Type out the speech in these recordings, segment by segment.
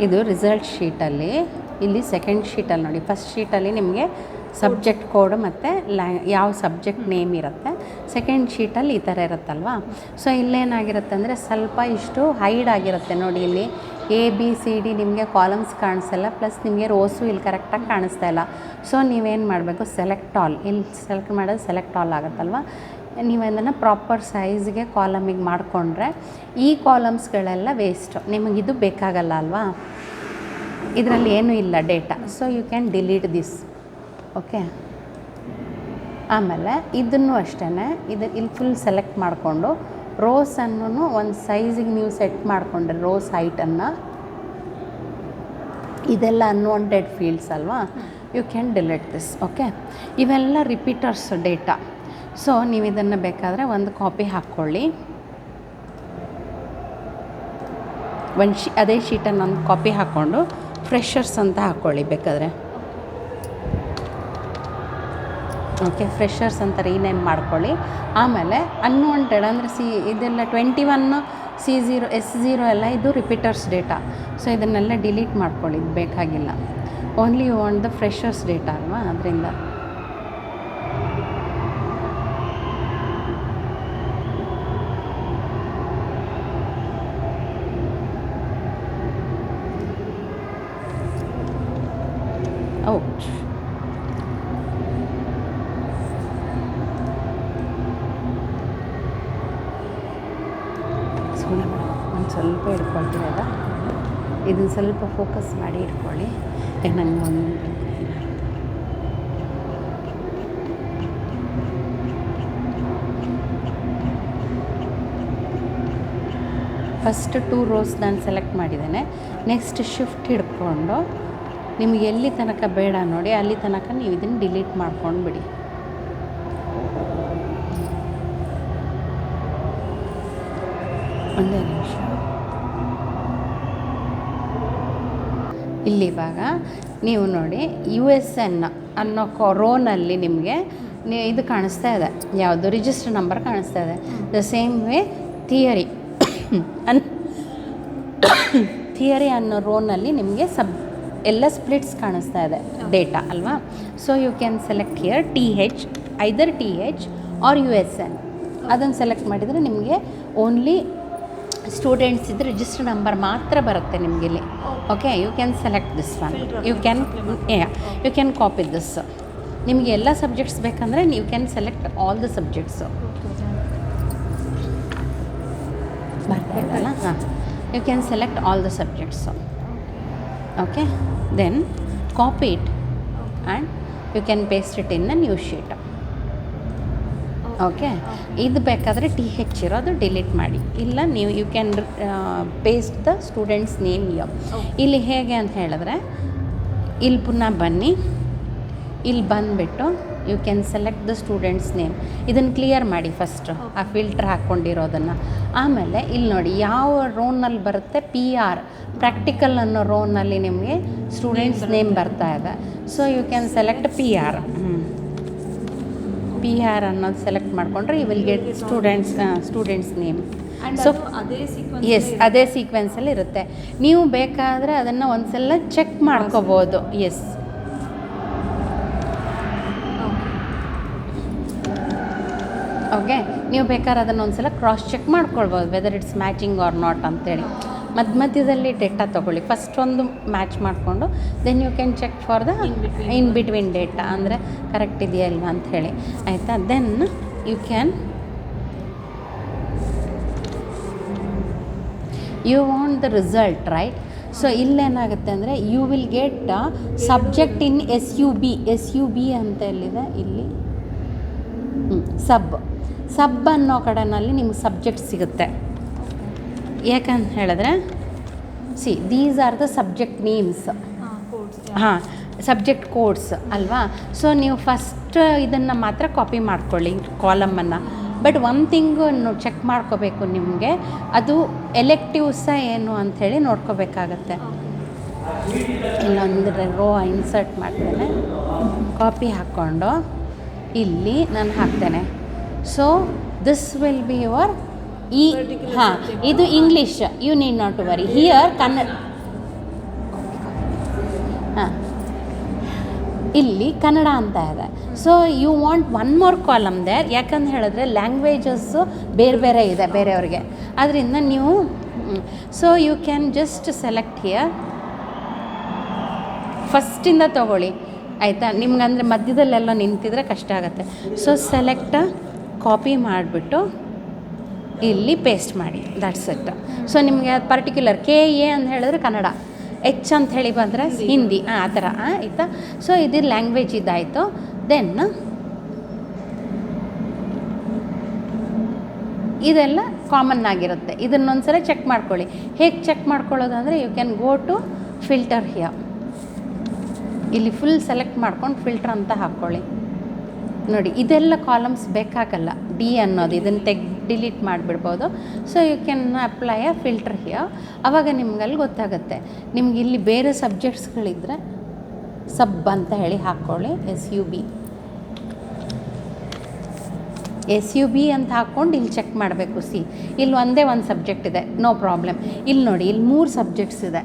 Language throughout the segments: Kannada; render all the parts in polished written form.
ಇದು ರಿಸಲ್ಟ್ ಶೀಟಲ್ಲಿ, ಇಲ್ಲಿ ಸೆಕೆಂಡ್ ಶೀಟಲ್ಲಿ ನೋಡಿ, ಫಸ್ಟ್ ಶೀಟಲ್ಲಿ ನಿಮಗೆ ಸಬ್ಜೆಕ್ಟ್ ಕೋಡ್ ಮತ್ತು ಯಾವ ಸಬ್ಜೆಕ್ಟ್ ನೇಮ್ ಇರುತ್ತೆ. ಸೆಕೆಂಡ್ ಶೀಟಲ್ಲಿ ಈ ಥರ ಇರುತ್ತಲ್ವ. ಸೊ ಇಲ್ಲೇನಾಗಿರುತ್ತೆ ಅಂದರೆ ಸ್ವಲ್ಪ ಇಷ್ಟು ಹೈಡ್ ಆಗಿರುತ್ತೆ ನೋಡಿ. ಇಲ್ಲಿ ABCD ನಿಮಗೆ ಕಾಲಮ್ಸ್ ಕಾಣಿಸಲ್ಲ, ಪ್ಲಸ್ ನಿಮಗೆ ರೋಸು ಇಲ್ಲಿ ಕರೆಕ್ಟಾಗಿ ಕಾಣಿಸ್ತಾ ಇಲ್ಲ. ಸೊ ನೀವೇನು ಮಾಡಬೇಕು, ಸೆಲೆಕ್ಟ್ ಆಲ್, ಇಲ್ಲಿ ಸೆಲೆಕ್ಟ್ ಮಾಡೋದು ಸೆಲೆಕ್ಟ್ ಆಲ್ ಆಗುತ್ತಲ್ವ. ನೀವು ಅದನ್ನು ಪ್ರಾಪರ್ ಸೈಜ್ಗೆ ಕಾಲಮಿಗೆ ಮಾಡಿಕೊಂಡ್ರೆ ಈ ಕಾಲಮ್ಸ್ಗಳೆಲ್ಲ ವೇಸ್ಟು, ನಿಮಗಿದು ಬೇಕಾಗಲ್ಲ ಅಲ್ವಾ. ಇದರಲ್ಲಿ ಏನೂ ಇಲ್ಲ data. So you can delete this. Okay, ಆಮೇಲೆ ಇದನ್ನು ಅಷ್ಟೇ, ಇಲ್ಲಿ ಫುಲ್ ಸೆಲೆಕ್ಟ್ ಮಾಡಿಕೊಂಡು ರೋಸನ್ನು ಒಂದು ಸೈಜಿಗೆ ನೀವು ಸೆಟ್ ಮಾಡಿಕೊಂಡ್ರೆ ರೋಸ್ ಹೈಟನ್ನು, ಇದೆಲ್ಲ ಅನ್ವಾಂಟೆಡ್ ಫೀಲ್ಡ್ಸ್ ಅಲ್ವಾ, you can delete this. Okay, ಇವೆಲ್ಲ ರಿಪೀಟರ್ಸ್ ಡೇಟಾ. ಸೊ ನೀವು ಇದನ್ನು ಬೇಕಾದರೆ ಒಂದು ಕಾಪಿ ಹಾಕ್ಕೊಳ್ಳಿ, ಅದೇ ಶೀಟನ್ನು ಒಂದು ಕಾಪಿ ಹಾಕ್ಕೊಂಡು ಫ್ರೆಷರ್ಸ್ ಅಂತ ಹಾಕ್ಕೊಳ್ಳಿ ಬೇಕಾದರೆ. ಓಕೆ, ಫ್ರೆಷರ್ಸ್ ಅಂತ ರೀನೇಮ್ ಮಾಡ್ಕೊಳ್ಳಿ. ಆಮೇಲೆ ಅನ್ವಾಂಟೆಡ್ ಅಂದರೆ ಇದೆಲ್ಲ 21 C0 S0 ಎಲ್ಲ ಇದು ರಿಪೀಟರ್ಸ್ ಡೇಟಾ. ಸೊ ಇದನ್ನೆಲ್ಲ ಡಿಲೀಟ್ ಮಾಡ್ಕೊಳ್ಳಿ, ಇದು ಬೇಕಾಗಿಲ್ಲ. Only you want the freshers data ಅಲ್ವಾ, ಅದರಿಂದ. ಔಟ್. ಒಂದು ಸ್ವಲ್ಪ ಇಟ್ಕೊಳ್ತೀರಲ್ಲ, ಇದನ್ನು ಸ್ವಲ್ಪ ಫೋಕಸ್ ಮಾಡಿ ಇಟ್ಕೊಳ್ಳಿ. ನಂಗೆ ಒಂದು ಫಸ್ಟ್ 2 ರೋಸ್ ನಾನು ಸೆಲೆಕ್ಟ್ ಮಾಡಿದ್ದೇನೆ. ನೆಕ್ಸ್ಟ್ ಶಿಫ್ಟ್ ಹಿಡ್ಕೊಂಡು ನಿಮಗೆ ಎಲ್ಲಿ ತನಕ ಬೇಡ ನೋಡಿ ಅಲ್ಲಿ ತನಕ ನೀವು ಇದನ್ನು ಡಿಲೀಟ್ ಮಾಡ್ಕೊಂಡು ಬಿಡಿ. ಒಂದೇ ನಿಮಿಷ. ಇಲ್ಲಿ ಇವಾಗ ನೀವು ನೋಡಿ USN ಅನ್ನೋ ರೋನಲ್ಲಿ ನಿಮಗೆ ಇದು ಕಾಣಿಸ್ತಾ ಇದೆ, ಯಾವುದು ರಿಜಿಸ್ಟರ್ ನಂಬರ್ ಕಾಣಿಸ್ತಾ ಇದೆ. The same way theory theory ಅನ್ನೋ ರೋನಲ್ಲಿ ನಿಮಗೆ ಎಲ್ಲ ಸ್ಪ್ಲಿಟ್ಸ್ ಕಾಣಿಸ್ತಾ ಇದೆ ಡೇಟಾ ಅಲ್ವಾ. So you can select here TH, either TH or USN. ಅದನ್ನು ಸೆಲೆಕ್ಟ್ ಮಾಡಿದರೆ ನಿಮಗೆ ಓನ್ಲಿ ಸ್ಟೂಡೆಂಟ್ಸ್ ಇದ್ದರೆ ರಿಜಿಸ್ಟರ್ ನಂಬರ್ ಮಾತ್ರ ಬರುತ್ತೆ ನಿಮಗೆ ಇಲ್ಲಿ. Okay, you can select this one. You can copy this. ನಿಮಗೆ ಎಲ್ಲ ಸಬ್ಜೆಕ್ಟ್ಸ್ ಬೇಕಂದರೆ you can select all the subjects. ಬರ್ತಾಯಿಲ್ಲ? ಹಾಂ, you can select all the subjects. Okay, then copy it and you can paste it in the new sheet. Okay, ಇದು ಬೇಕಾದರೆ TH ಇರೋದು ಡಿಲೀಟ್ ಮಾಡಿ, ಇಲ್ಲ ನೀವು you can paste the students name ಯು. ಇಲ್ಲಿ ಹೇಗೆ ಅಂತ ಹೇಳಿದ್ರೆ, ಇಲ್ಲಿ ಪುನಃ ಬನ್ನಿ, ಇಲ್ಲಿ ಬಂದುಬಿಟ್ಟು you can select the students name. ಇದನ್ನು ಕ್ಲಿಯರ್ ಮಾಡಿ ಫಸ್ಟು, ಆ ಫಿಲ್ಟ್ರ್ ಹಾಕ್ಕೊಂಡಿರೋದನ್ನು. ಆಮೇಲೆ ಇಲ್ಲಿ ನೋಡಿ ಯಾವ ರೋನಲ್ಲಿ ಬರುತ್ತೆ, PR ಪ್ರಾಕ್ಟಿಕಲ್ ಅನ್ನೋ ರೋನಲ್ಲಿ ನಿಮಗೆ ಸ್ಟೂಡೆಂಟ್ಸ್ ನೇಮ್ ಬರ್ತಾ ಇದೆ. So you can select PR. PR ಅನ್ನೋದು ಸೆಲೆಕ್ಟ್ ಮಾಡಿಕೊಂಡ್ರೆ you will get students name. So ಅದೇ ಸೀಕ್ವೆನ್ಸಲ್ಲಿ ಇರುತ್ತೆ. ನೀವು ಬೇಕಾದರೆ ಅದನ್ನು ಒಂದು ಸಲ ಚೆಕ್ ಮಾಡ್ಕೋಬೋದು. ಎಸ್, ಓಕೆ, ನೀವು ಬೇಕಾದ್ರೆ ಅದನ್ನು ಒಂದು ಸಲ ಕ್ರಾಸ್ ಚೆಕ್ ಮಾಡ್ಕೊಳ್ಬೋದು, whether it's matching or not ಅಂತೇಳಿ. ಮಧ್ಯದಲ್ಲಿ ಡೇಟಾ ತೊಗೊಳ್ಳಿ, ಫಸ್ಟ್ ಒಂದು ಮ್ಯಾಚ್ ಮಾಡಿಕೊಂಡು then you can check for the in between data, ಅಂದರೆ ಕರೆಕ್ಟ್ ಇದೆಯಾ ಇಲ್ವಾ ಅಂಥೇಳಿ, ಆಯಿತಾ. Then you want the result, right. So ಇಲ್ಲೇನಾಗುತ್ತೆ ಅಂದರೆ you will get subject in SUB ಅಂತ ಎಲ್ಲಿದೆ, ಇಲ್ಲಿ ಸಬ್ ಅನ್ನೋ ಕಡೆನಲ್ಲಿ ನಿಮ್ಗೆ ಸಬ್ಜೆಕ್ಟ್ ಸಿಗುತ್ತೆ. ಯಾಕಂತ ಹೇಳಿದ್ರೆ these are the subject names. ಹಾಂ, ಸಬ್ಜೆಕ್ಟ್ ಕೋಡ್ಸ್ ಅಲ್ವಾ. ಸೊ ನೀವು ಫಸ್ಟ್ ಇದನ್ನು ಮಾತ್ರ ಕಾಪಿ ಮಾಡ್ಕೊಳ್ಳಿ ಕಾಲಮನ್ನು. ಬಟ್ ಒನ್ ಥಿಂಗು ಚೆಕ್ ಮಾಡ್ಕೋಬೇಕು ನಿಮಗೆ, ಅದು ಎಲೆಕ್ಟಿವ್ಸ ಏನು ಅಂಥೇಳಿ ನೋಡ್ಕೋಬೇಕಾಗತ್ತೆ. ಇಲ್ಲೊಂದು ರೋ ಇನ್ಸರ್ಟ್ ಮಾಡ್ತೇನೆ, ಕಾಪಿ ಹಾಕ್ಕೊಂಡು ಇಲ್ಲಿ ನಾನು ಹಾಕ್ತೇನೆ. So this will be your ಹಾಂ, ಇದು English, you need not to worry. Here ಇಲ್ಲಿ ಕನ್ನಡ ಅಂತ ಇದೆ. So you want one more column there, ಯಾಕಂತ ಹೇಳಿದ್ರೆ ಲ್ಯಾಂಗ್ವೇಜಸ್ಸು ಬೇರೆ ಬೇರೆ ಇದೆ ಬೇರೆಯವ್ರಿಗೆ, ಅದರಿಂದ ನೀವು so you can just select here, ಫಸ್ಟಿಂದ ತೊಗೊಳ್ಳಿ ಆಯಿತಾ. ನಿಮ್ಗಂದರೆ ಮಧ್ಯದಲ್ಲೆಲ್ಲ ನಿಂತಿದ್ರೆ ಕಷ್ಟ ಆಗುತ್ತೆ. ಸೊ ಸೆಲೆಕ್ಟ್, ಕಾಪಿ ಮಾಡಿಬಿಟ್ಟು ಇಲ್ಲಿ ಪೇಸ್ಟ್ ಮಾಡಿ, ದಟ್ಸ್ ಇಟ್. ಸೊ ನಿಮಗೆ ಪರ್ಟಿಕ್ಯುಲರ್ KA ಅಂತ ಹೇಳಿದ್ರೆ ಕನ್ನಡ, H ಅಂತ ಹೇಳಿ ಬಂದರೆ ಹಿಂದಿ, ಆ ಥರ ಆಯಿತಾ. ಸೊ ಇದು ಲ್ಯಾಂಗ್ವೇಜ್ ಇದಾಯಿತು. ದೆನ್ ಇದೆಲ್ಲ ಕಾಮನ್ ಆಗಿರುತ್ತೆ. ಇದನ್ನೊಂದ್ಸಲ ಚೆಕ್ ಮಾಡ್ಕೊಳ್ಳಿ. ಹೇಗೆ ಚೆಕ್ ಮಾಡ್ಕೊಳ್ಳೋದು ಅಂದರೆ you can go to filter here, ಇಲ್ಲಿ ಫುಲ್ ಸೆಲೆಕ್ಟ್ ಮಾಡ್ಕೊಂಡು ಫಿಲ್ಟರ್ ಅಂತ ಹಾಕ್ಕೊಳ್ಳಿ. ನೋಡಿ ಇದೆಲ್ಲ ಕಾಲಮ್ಸ್ ಬೇಕಾಗಲ್ಲ, D ಅನ್ನೋದು ಇದನ್ನು ಡಿಲೀಟ್ ಮಾಡಿಬಿಡ್ಬೋದು. So you can apply a filter here. ಆವಾಗ ನಿಮ್ಗಲ್ಲಿ ಗೊತ್ತಾಗುತ್ತೆ. ನಿಮ್ಗೆ ಇಲ್ಲಿ ಬೇರೆ ಸಬ್ಜೆಕ್ಟ್ಸ್ಗಳಿದ್ದರೆ ಸಬ್ ಅಂತ ಹೇಳಿ ಹಾಕ್ಕೊಳ್ಳಿ, SUB ಅಂತ ಹಾಕ್ಕೊಂಡು ಇಲ್ಲಿ ಚೆಕ್ ಮಾಡಬೇಕು. ಇಲ್ಲಿ ಒಂದೇ ಒಂದು ಸಬ್ಜೆಕ್ಟ್ ಇದೆ, ನೋ ಪ್ರಾಬ್ಲಮ್. ಇಲ್ಲಿ ನೋಡಿ, ಇಲ್ಲಿ 3 ಸಬ್ಜೆಕ್ಟ್ಸ್ ಇದೆ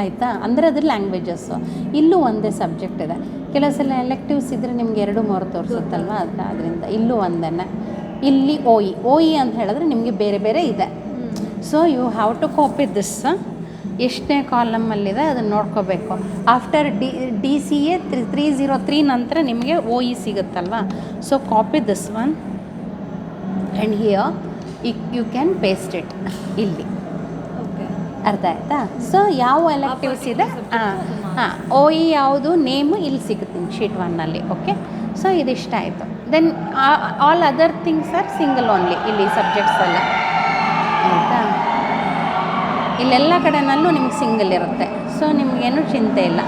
ಆಯಿತಾ, ಅಂದರೆ ಅದು ಲ್ಯಾಂಗ್ವೇಜಸ್ಸು. ಇಲ್ಲೂ ಒಂದೇ ಸಬ್ಜೆಕ್ಟ್ ಇದೆ. ಕೆಲವು ಸಲ ಎಲೆಕ್ಟಿವ್ಸ್ ಇದ್ದರೆ ನಿಮ್ಗೆ 2-3 ತೋರಿಸುತ್ತಲ್ವ, ಅದರಿಂದ ಇಲ್ಲೂ ಒಂದೇ. ಇಲ್ಲಿ OE ಅಂತ ಹೇಳಿದ್ರೆ ನಿಮಗೆ ಬೇರೆ ಬೇರೆ ಇದೆ. So you have to copy this. ಎಷ್ಟನೇ ಕಾಲಮಲ್ಲಿದೆ ಅದನ್ನು ನೋಡ್ಕೋಬೇಕು. ಆಫ್ಟರ್ DCA 303 ನಂತರ ನಿಮಗೆ OE ಸಿಗುತ್ತಲ್ವ. So copy this one and here you can paste it ಇಲ್ಲಿ. ಅರ್ಥ ಆಯ್ತಾ? ಸೊ ಯಾವ ಎಲೆಕ್ಟಿವ್ಸ್ ಇದೆ, OE ಯಾವುದು ನೇಮು ಇಲ್ಲಿ ಸಿಗುತ್ತೆ ಶೀಟ್ 1ನಲ್ಲಿ. ಓಕೆ, ಸೊ ಇದಿಷ್ಟ ಆಯಿತು. Then all other things are single only. ಇಲ್ಲಿ ಸಬ್ಜೆಕ್ಟ್ಸ್ ಎಲ್ಲ ಆಯಿತಾ, ಇಲ್ಲೆಲ್ಲ ಕಡೆನಲ್ಲೂ ನಿಮ್ಗೆ ಸಿಂಗಲ್ ಇರುತ್ತೆ. ಸೊ ನಿಮಗೇನು ಚಿಂತೆ ಇಲ್ಲ.